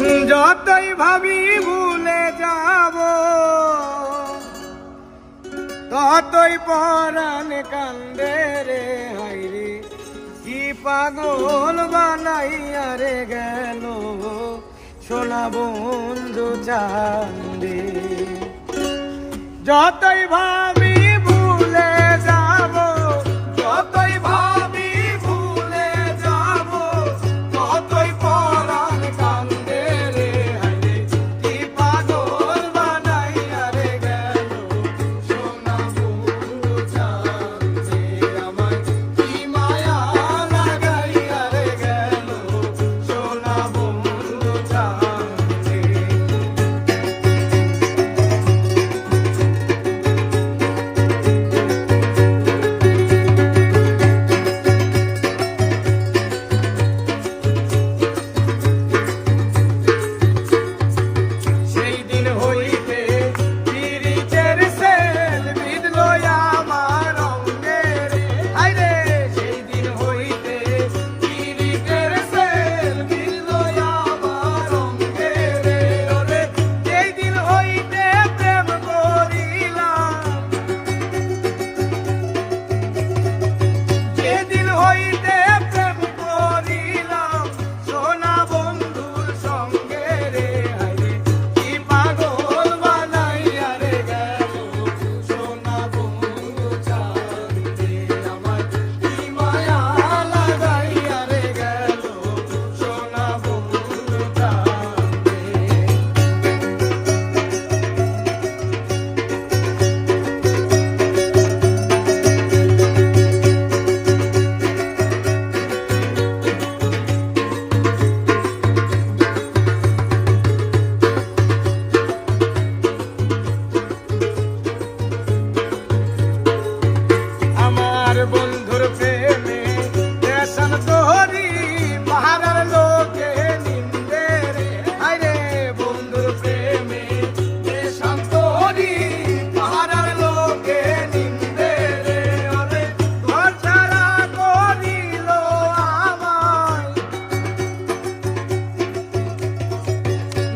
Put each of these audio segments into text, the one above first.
যতই ভাবি ভুলে যাব ততই পরাণ কান্দে রে হাইরে কি পাগল বানাইয়া রে গেল সোনা বন্ধু চান্দে। যতই ভাবি ভুলে যাব যতই ভাবি ভুলে যাব ততই পরাণ কান্দে রে হাইরে কি পাগল বানাইয়া রে গেল সোনা বন্ধু চান্দে। আমার কি মায়া লাগাইয়া রে গেল সোনা বন্ধু চান্দে। বন্ধুর প্রেমে দেশন তোরি পাহাড়ের লোকে নিন্দে রে আরে বন্ধুর প্রেমে দেশন তোরি পাহাড়ের লোকে নিন্দে রে ওরে ঘর ছাড়া করিল আমায়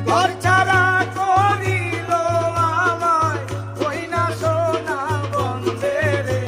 ঘর ছাড়া করিল আমায় ওই না সোনা বন্ধে রে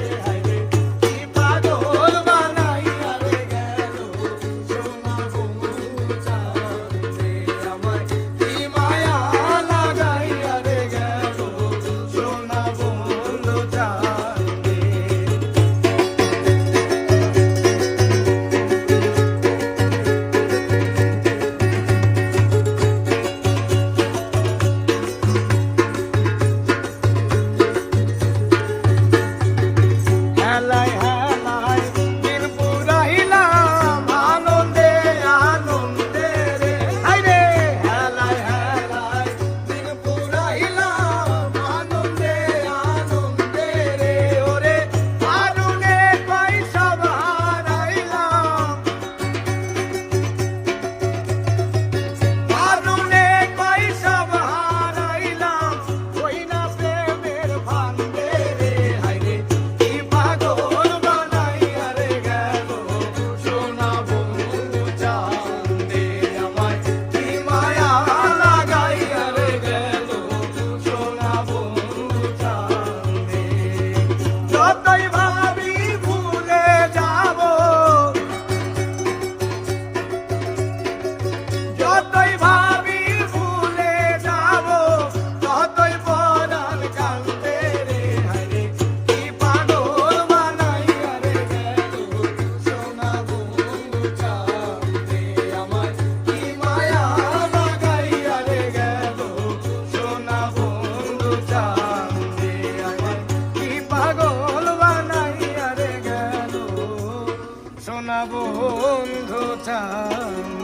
সোনা বন্ধু চাঁদ।